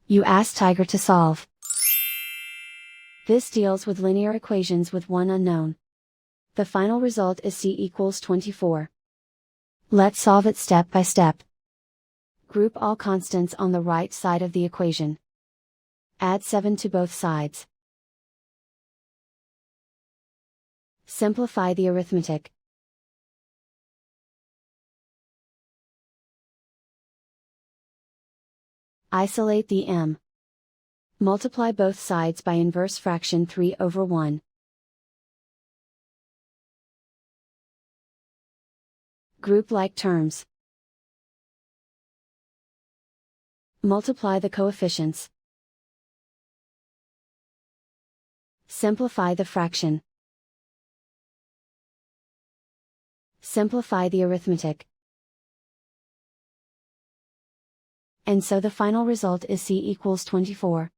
You ask Tiger to solve. This deals with linear equations with one unknown. The final result is c equals 24. Let's solve it step by step. Group all constants on the right side of the equation. Add 7 to both sides. Simplify the arithmetic. Isolate the m. Multiply both sides by inverse fraction 3/1. Group like terms. Multiply the coefficients. Simplify the fraction. Simplify the arithmetic. And so the final result is c equals 24.